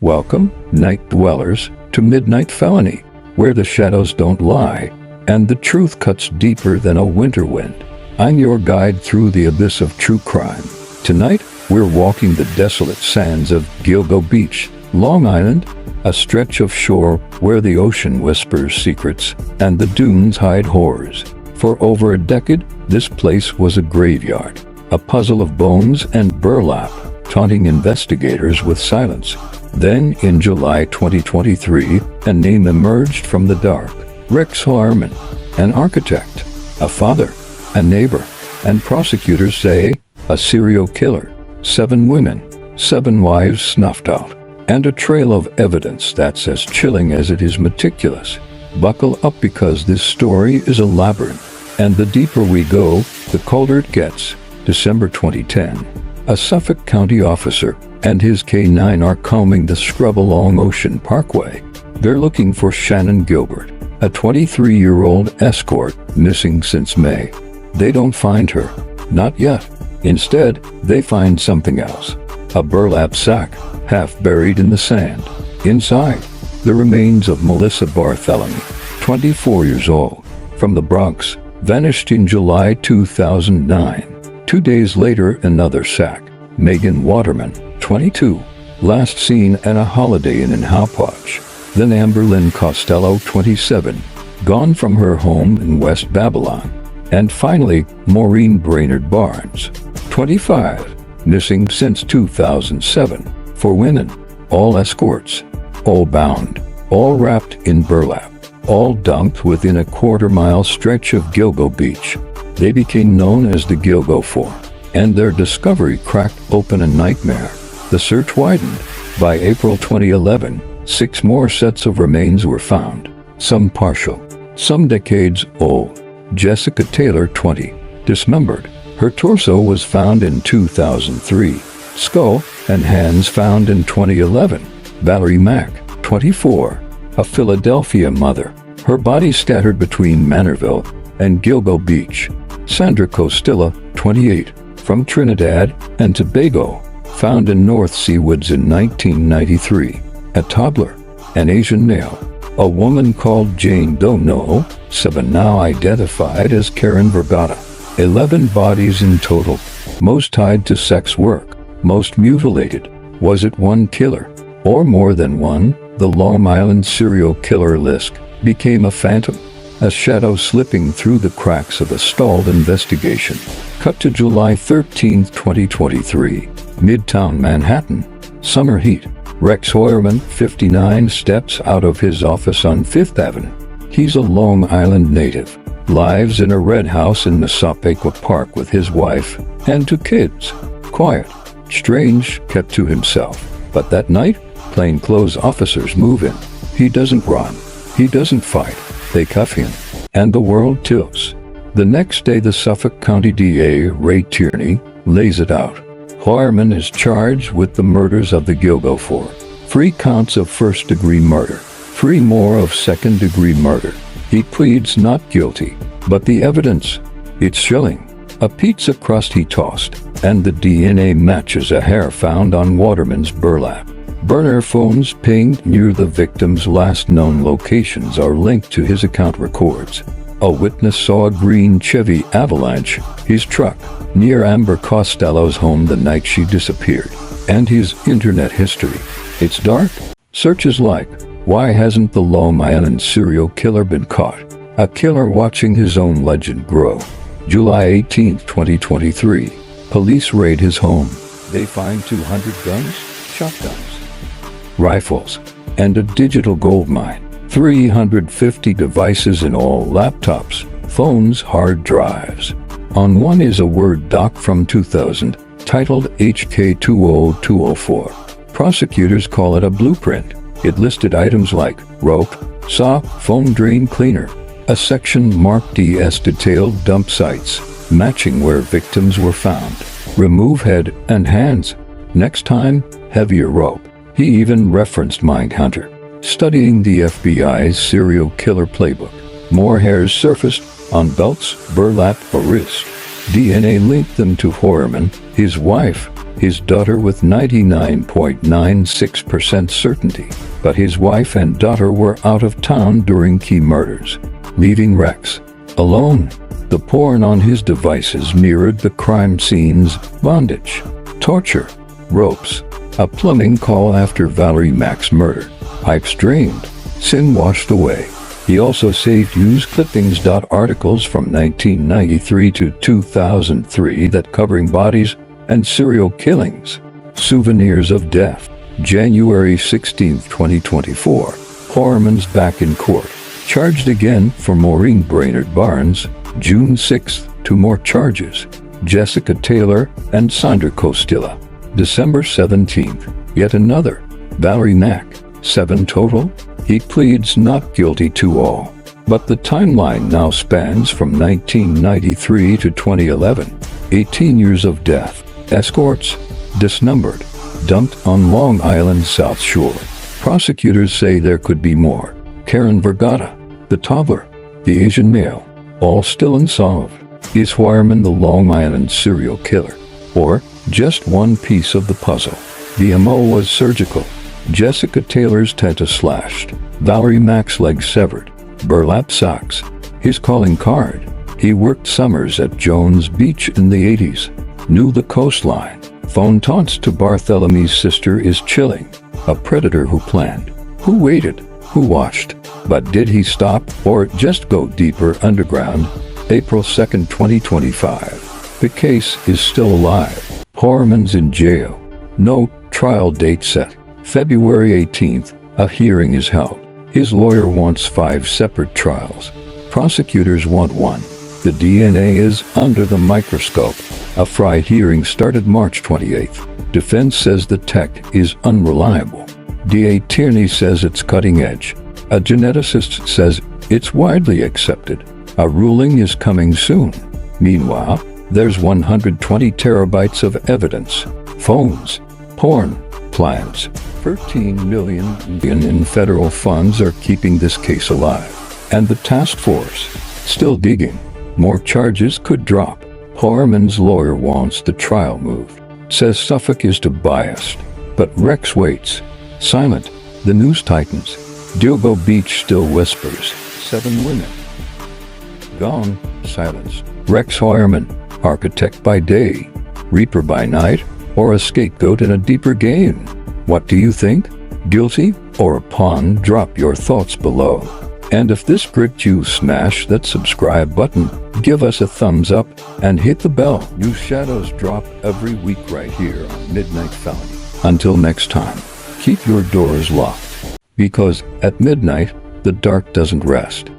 Welcome, night dwellers, to Midnight Felony, where the shadows don't lie, and the truth cuts deeper than a winter wind. I'm your guide through the abyss of true crime. Tonight, we're walking the desolate sands of Gilgo Beach, Long Island, a stretch of shore where the ocean whispers secrets and the dunes hide horrors. For over a decade, this place was a graveyard, a puzzle of bones and burlap, taunting investigators with silence. Then, in July 2023, a name emerged from the dark. Rex Heuermann, an architect, a father, a neighbor, and prosecutors say a serial killer. 7 women, 7 wives snuffed out, and a trail of evidence that's as chilling as it is meticulous. Buckle up because this story is a labyrinth, and the deeper we go, the colder it gets. December 2010. A Suffolk County officer and his K9 are combing the scrub along Ocean Parkway. They're looking for Shannon Gilbert, a 23-year-old escort missing since May. They don't find her. Not yet. Instead, they find something else. A burlap sack, half buried in the sand. Inside, the remains of Melissa Bartholomew, 24 years old, from the Bronx, vanished in July 2009. 2 days later, another sack. Megan Waterman, 22, last seen at a Holiday Inn in Hauppauge. Then Amber Lynn Costello, 27, gone from her home in West Babylon. And finally, Maureen Brainerd Barnes, 25, missing since 2007. 4 women, all escorts, all bound, all wrapped in burlap, all dumped within a quarter-mile stretch of Gilgo Beach. They became known as the Gilgo Four, and their discovery cracked open a nightmare. The search widened. By April 2011, 6 more sets of remains were found, some partial, some decades old. Jessica Taylor, 20, dismembered. Her torso was found in 2003. Skull and hands found in 2011. Valerie Mack, 24, a Philadelphia mother. Her body scattered between Manorville and Gilgo Beach. Sandra Costilla, 28, from Trinidad and Tobago, found in North Sea woods in 1993. A toddler, an Asian male, a woman called Jane Doe, 7 now identified as Karen Vergata. 11 bodies in total, most tied to sex work, most mutilated. Was it one killer, or more than one? The Long Island serial killer list became a phantom, a shadow slipping through the cracks of a stalled investigation. Cut to July 13, 2023. Midtown Manhattan. Summer heat. Rex Heuermann, 59, steps out of his office on 5th Avenue. He's a Long Island native. Lives in a red house in Massapequa Park with his wife and 2 kids. Quiet, strange, kept to himself. But that night, plainclothes officers move in. He doesn't run. He doesn't fight. They cuff him, and the world tilts. The next day, the Suffolk County DA, Ray Tierney, lays it out. Heuermann is charged with the murders of the Gilgo Four. 3 counts of first-degree murder, 3 more of second-degree murder. He pleads not guilty, but the evidence, it's chilling. A pizza crust he tossed, and the DNA matches a hair found on Waterman's burlap. Burner phones pinged near the victim's last known locations are linked to his account records. A witness saw a green Chevy Avalanche, his truck, near Amber Costello's home the night she disappeared. And his internet history. It's dark. Searches like, why hasn't the Long Island serial killer been caught? A killer watching his own legend grow. July 18, 2023. Police raid his home. They find 200 guns, shotguns, rifles, and a digital gold mine. 350 devices in all: laptops, phones, hard drives. On one is a Word doc from 2000, titled HK20204. Prosecutors call it a blueprint. It listed items like rope, saw, foam drain cleaner. A section marked DS detailed dump sites, matching where victims were found. Remove head and hands. Next time, heavier rope. He even referenced Mindhunter, studying the FBI's serial killer playbook. More hairs surfaced on belts, burlap, or wrist. DNA linked them to Heuermann, his wife, his daughter with 99.96% certainty, but his wife and daughter were out of town during key murders, leaving Rex alone. The porn on his devices mirrored the crime scene's bondage, torture, ropes, a plumbing call after Valerie Mack's murder, pipes drained, sin washed away. He also saved used clippings. Articles from 1993 to 2003 that covering bodies and serial killings. Souvenirs of death. January 16, 2024. Heuermann's back in court. Charged again for Maureen Brainerd Barnes. June 6, 2 more charges. Jessica Taylor and Sandra Costilla. December 17th, yet another. Valerie Mack. 7 total. He pleads not guilty to all. But the timeline now spans from 1993 to 2011. 18 years of death. Escorts, disnumbered, dumped on Long Island's South Shore. Prosecutors say there could be more. Karen Vergata, the toddler, the Asian male, all still unsolved. Is Heuermann the Long Island serial killer? Or just one piece of the puzzle? The MO was surgical. Jessica Taylor's tenta slashed. Valerie Mack's leg severed. Burlap socks. His calling card. He worked summers at Jones Beach in the 80s. Knew the coastline. Phone taunts to Barthelomew's sister is chilling. A predator who planned. Who waited. Who watched. But did he stop or just go deeper underground? April 2nd, 2025. The case is still alive. Heuermann's in jail. No trial date set. February 18th, a hearing is held. His lawyer wants 5 separate trials. Prosecutors want 1. The DNA is under the microscope. A Fry hearing started March 28th. Defense says the tech is unreliable. DA Tierney says it's cutting edge. A geneticist says it's widely accepted. A ruling is coming soon. Meanwhile, there's 120 terabytes of evidence. Phones, porn, plans. 13 million in federal funds are keeping this case alive. And the task force, still digging. More charges could drop. Heuermann's lawyer wants the trial moved. Says Suffolk is too biased. But Rex waits. Silent. The news tightens. Gilgo Beach still whispers. 7 women. Gone. Silence. Rex Heuermann, architect by day, reaper by night, or a scapegoat in a deeper game? What do you think? Guilty or a pawn? Drop your thoughts below. And if this gripped you, smash that subscribe button, give us a thumbs up, and hit the bell. New shadows drop every week right here on Midnight Felony. Until next time, keep your doors locked. Because at midnight, the dark doesn't rest.